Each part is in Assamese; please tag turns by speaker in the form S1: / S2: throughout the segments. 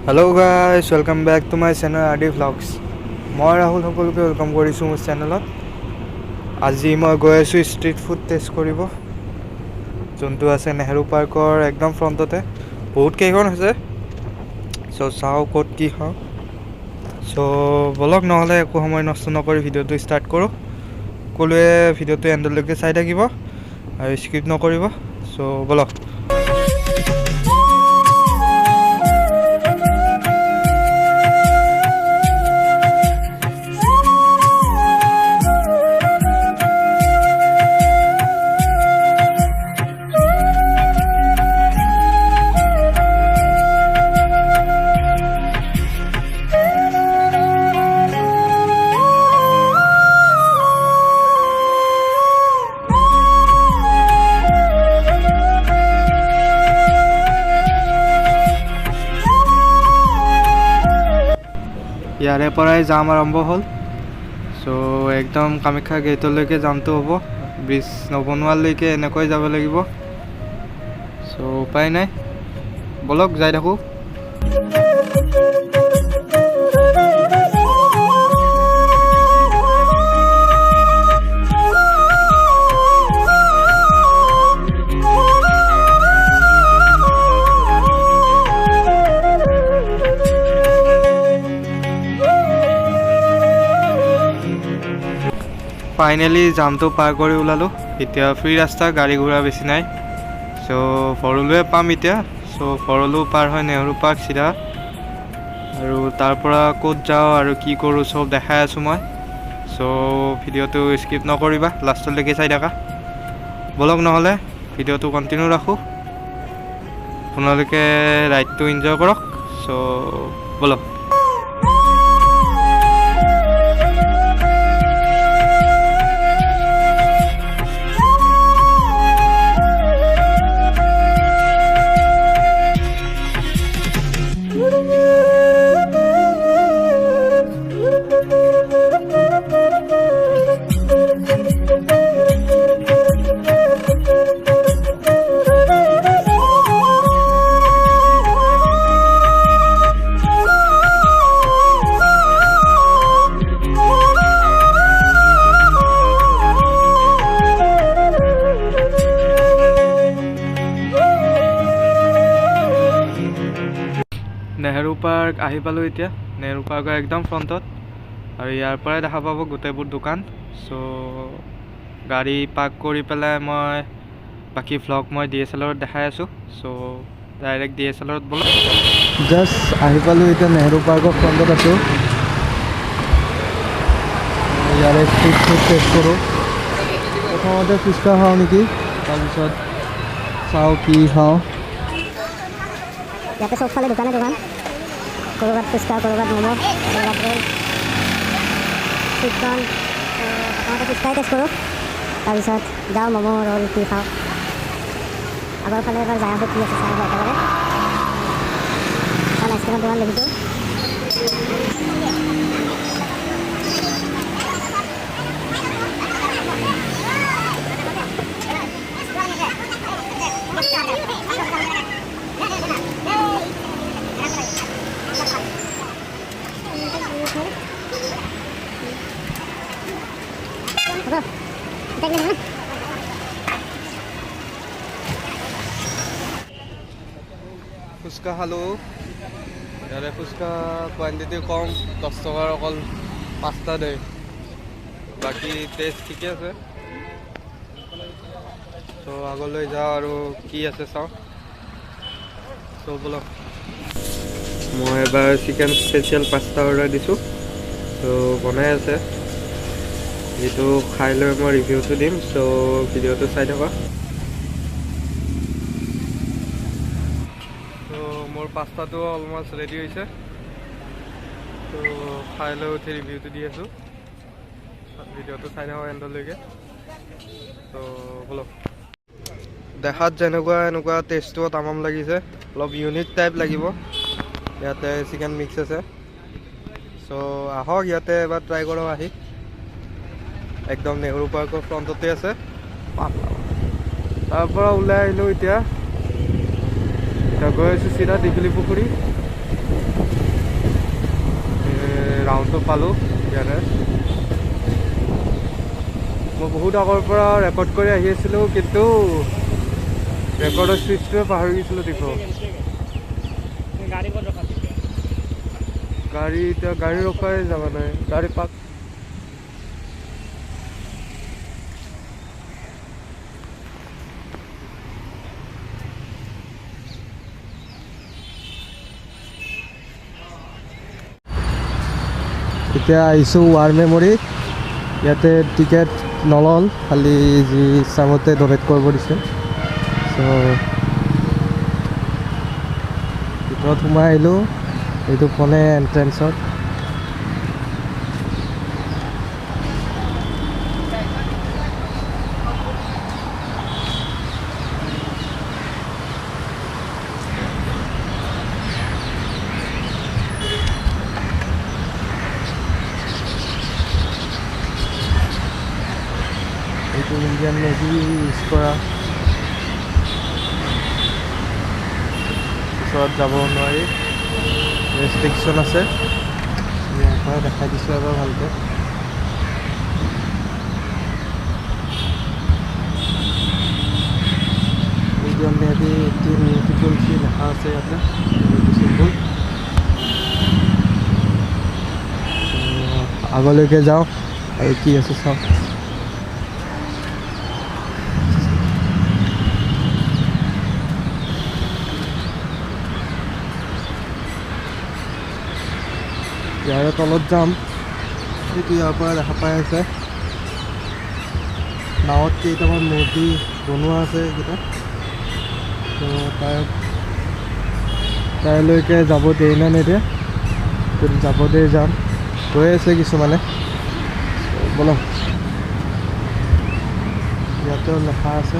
S1: Hello guys welcome back to my channel R D vlogs. मैं राहुल সকলোকে वेलकम কৰিছোঁ মোৰ চেনেলত। আজি মই গৈ আছোঁ ষ্ট্ৰীট ফুড টেষ্ট কৰিব, যোনটো আছে নেহেৰু পাৰ্কৰ একদম ফ্ৰণ্টতে। বহুত কেইখন আছে, চাওঁ ক'ত কি খাওঁ। বলক নহ'লে একো সময় নষ্ট নকৰি ভিডিঅ'টো ষ্টাৰ্ট কৰোঁ। সকলোৱে ভিডিঅ'টো এণ্ডলৈকে চাই থাকিব আৰু স্কিপ নকৰিব। বলক। ইয়াৰে পৰাই যাম আৰম্ভ হ'ল। একদম কামাখ্যা গেটলৈকে যামটো হ'ব। ব্ৰিজ নবনোৱালৈকে এনেকৈ যাব লাগিব। উপায় নাই, বলক যাই থাকোঁ। ফাইনেলি জামটো পাৰ কৰি ওলালোঁ। এতিয়া ফ্ৰী ৰাস্তা, গাড়ী ঘোঁৰা বেছি নাই। ভৰলুৱে পাম এতিয়া। ভৰলু পাৰ হয় নেহেৰু পাৰ্ক চিধা, আৰু তাৰ পৰা ক'ত যাওঁ আৰু কি কৰোঁ চব দেখাই আছোঁ মই। ভিডিঅ'টো স্কিপ নকৰিবা, লাষ্টলৈকে চাই থাকা। বলক নহ'লে ভিডিঅ'টো কণ্টিনিউ ৰাখোঁ। আপোনালোকে ৰাইডটো এনজয় কৰক। বলক। নেহেৰু পাৰ্ক আহি পালোঁ এতিয়া। নেহেৰু পাৰ্কৰ একদম ফ্ৰণ্টত, আৰু ইয়াৰ পৰাই দেখা পাব গোটেইবোৰ দোকান। গাড়ী পাৰ্ক কৰি পেলাই মই বাকী ভ্লগ মই DSLRত দেখাই আছোঁ। ডাইৰেক্ট DSLRত বলক। জাষ্ট আহি পালোঁ এতিয়া, নেহেৰু পাৰ্কৰ ফ্ৰণ্টত আছোঁ। ইয়াৰে ষ্ট্ৰীট ফুড টেষ্ট কৰোঁ। প্ৰথমতে ফুচকা খাওঁ নেকি, তাৰপিছত চাওঁ কি খাওঁ।
S2: ইয়াতে চবফালে দোকানে দোকান, ক'ৰবাত ফুচকা, ক'ৰবাত ম'ম', ক'ৰবাত ৰোল, চিকেন। প্ৰথমতে ফুচকাই টেষ্ট কৰোঁ, তাৰপিছত যাওঁ ম'ম' ৰোল কি খাওঁ। আগৰ ফালে এবাৰ যাই আছোঁ, কি আছে চাই একেবাৰে। কাৰণ আইচক্ৰীমৰ দোকান দেখিছোঁ।
S1: ফুচকা খালোঁ। ইয়াৰে ফুচকা কোৱান্টিটি কম, 10 টকাৰ অকল 5টা দেই। বাকী টেষ্ট ঠিকে আছে। আগলৈ যাওঁ আৰু কি আছে চাওঁ। বলক। মই এবাৰ চিকেন স্পেচিয়েল পাস্তা অৰ্ডাৰ দিছোঁ। বনাই আছে, যিটো খাই লৈ মই ৰিভিউটো দিম। ভিডিঅ'টো চাই থকা। মোৰ পাস্তাটো অলমষ্ট ৰেডি হৈছে। খাই লৈ উঠি ৰিভিউটো দি আছোঁ। ভিডিঅ'টো চাই থাকক এণ্ডলৈকে। বলক। দেখাত যেনেকুৱা এনেকুৱা টেষ্টটো তামাম লাগিছে। অলপ ইউনিক টাইপ লাগিব। ইয়াতে চিকেন মিক্স আছে। আহক ইয়াতে এবাৰ ট্ৰাই কৰক আহি। একদম নেহৰু পাৰ্কৰ ফ্ৰণ্টতে আছে। তাৰ পৰা ওলাই আহিলোঁ এতিয়া গৈ আছোঁ চিধা দীঘলী পুখুৰী। গ্ৰাউণ্ডটো পালোঁ ইয়াতে। মই বহুত আগৰ পৰা ৰেকৰ্ড কৰি আহি আছিলোঁ, কিন্তু ৰেকৰ্ডৰ ছুইচটোৱে পাহৰি গৈছিলোঁ দেখোন। গাড়ী এতিয়া গাড়ী ৰখাই যাব নাই, গাড়ী পাক এতিয়া আহিছোঁ ৱাৰ মেমৰি। ইয়াতে টিকেট নল'ল, খালি যি ইচ্ছামতে ডনেট কৰিব দিছে। চ' ভিতৰত সোমাই আহিলোঁ, এইটো ফোনে এণ্ট্ৰেঞ্চত। এইটো ইণ্ডিয়ান নেভি ইউজ কৰা, ওচৰত যাব নোৱাৰি, ৰেষ্ট্ৰিকশ্যন আছে। ইয়াৰ পৰা দেখাই দিছোঁ এবাৰ ভালকৈ। ইণ্ডিয়ান নেভি 1833 লেখা আছে ইয়াতে, চিম্বল। আগলৈকে যাওঁ আৰু কি আছে চাওঁ। ইয়াৰে তলত যাম, সেইটো ইয়াৰ পৰা দেখা পাই আছে। নাৱত কেইটামান মূৰ্তি বনোৱা আছে এইকেইটা, তো তাইলৈকে যাব দেই নে নিদিয়ে, যদি যাব দেই যাম। গৈ আছে কিছুমানে, বলক। ইয়াতেও লেখা আছে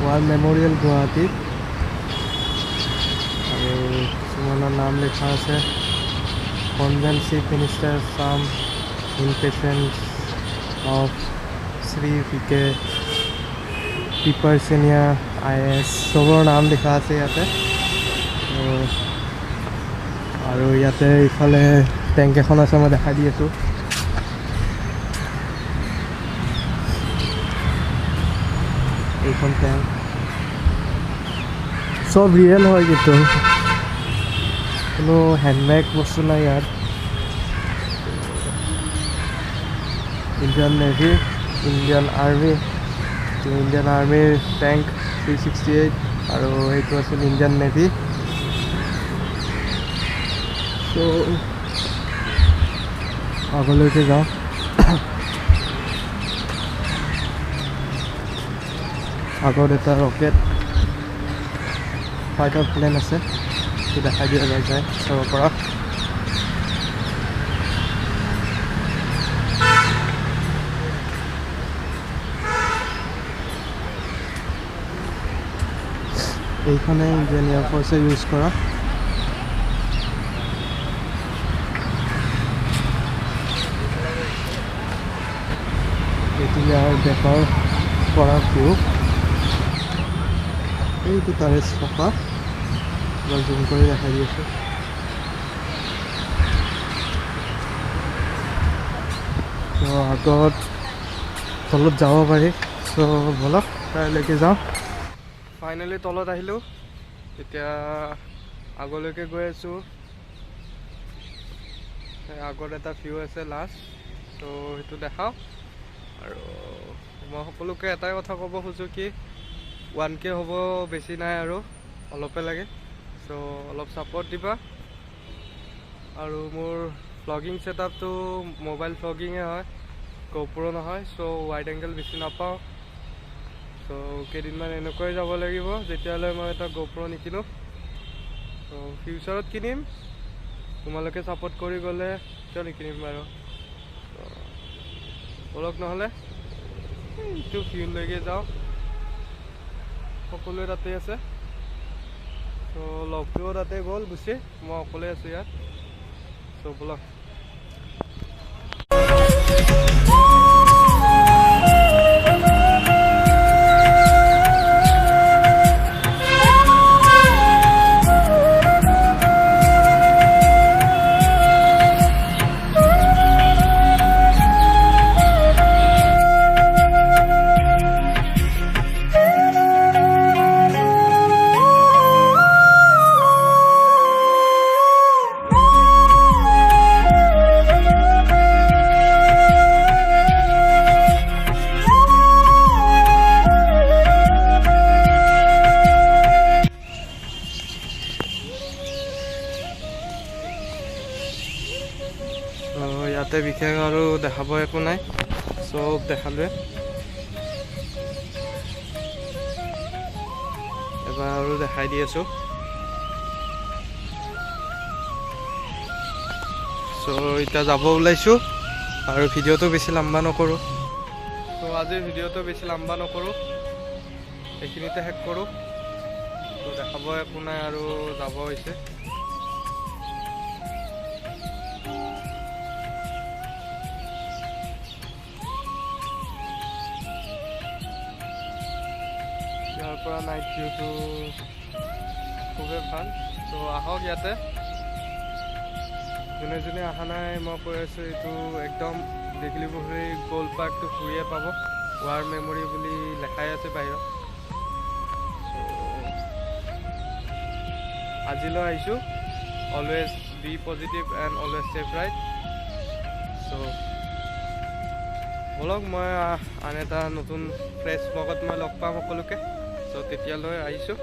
S1: ৱাৰ মেমৰিয়েল গুৱাহাটী, আৰু কিছুমানৰ নাম লিখা আছে। Convent Chief Minister, some impatience of Sri VK Piper Senior IS, চবৰ নাম লিখা আছে ইয়াতে। আৰু ইয়াতে ইফালে টেংক এখন আছে, মই দেখাই দি আছোঁ। এইখন টেংক চব ৰিয়েল হয়, কিন্তু কোনো হেণ্ডমেড বস্তু নাই ইয়াত। Indian navy, Indian army, Indian আৰ্মিৰ টেংক 368, আৰু এইটো আছিল ইণ্ডিয়ান নেভি। ত' আগলৈকে যাওঁ। আগত এটা ৰকেট ফাইটাৰ প্লেন আছে, দেখাই দিয়া যায় চাব পৰা। এইখনে ইণ্ডিয়ান এয়াৰফৰ্চে ইউজ কৰা। এইটো ইয়াৰ বেকৰ পৰা ভিউ, এইটো তাৰে চফা, জুম কৰি দেখাই দি আছোঁ। ত' আগত তলত যাব পাৰি, চ' ব'লক তালৈকে যাওঁ। ফাইনেলি তলত আহিলোঁ, এতিয়া আগলৈকে গৈ আছোঁ। আগত এটা ভিউ আছে লাষ্ট, ত' সেইটো দেখাওঁ। আৰু মই সকলোকে এটাই কথা ক'ব খোজোঁ কি 1K হ'ব, বেছি নাই আৰু অলপে লাগে। চ' অলপ ছাপৰ্ট দিবা। আৰু মোৰ ভ্লগিং ছেটআপটো মোবাইল ভ্লগিঙে হয়, GoPro নহয়। চ' ৱাইড এংগেল বেছি নাপাওঁ। চ' কেইদিনমান এনেকুৱাই যাব লাগিব, যেতিয়ালৈ মই এটা GoPro নিকিনো। ত' ফিউচাৰত কিনিম, তোমালোকে ছাপৰ্ট কৰি গ'লে কিয় নিকিনিম বাৰু। বলক নহ'লে এইটো ভিউলৈকে যাওঁ, সকলোৱে তাতে আছে। চ' লগটোও তাতে গ'ল গুচি, মই অকলে আছোঁ ইয়াত। চ' ব'লক। ইয়াতে বিশেষ আৰু দেখাব একো নাই, চব দেখালোৱে। এবাৰ আৰু দেখাই দি আছোঁ। চ' এতিয়া যাব ওলাইছোঁ আৰু ভিডিঅ'টো বেছি লম্বা নকৰোঁ। চ' আজিৰ ভিডিঅ'টো বেছি লম্বা নকৰোঁ, এইখিনিতে শেষ কৰোঁ। ত' দেখাব একো নাই আৰু যাব হৈছে। ইয়াৰ পৰা নাইট ভিউটো খুবেই ভাল। ত' আহক ইয়াতে, যোনে যোনে অহা নাই মই কৈ আছোঁ, এইটো একদম দীঘলী পুখুৰী গ'ল্ড পাৰ্কটো ঘূৰিয়ে পাব। ৱাৰ মেমৰি বুলি লেখাই আছে বাহিৰত। আজিলৈ আহিছোঁ। Always be positive and always save right. চ' ব'লক, মই আন এটা নতুন ফ্ৰেছ ব্লগত মই লগ পাম সকলোকে। চ' তেতিয়ালৈ আহিছোঁ।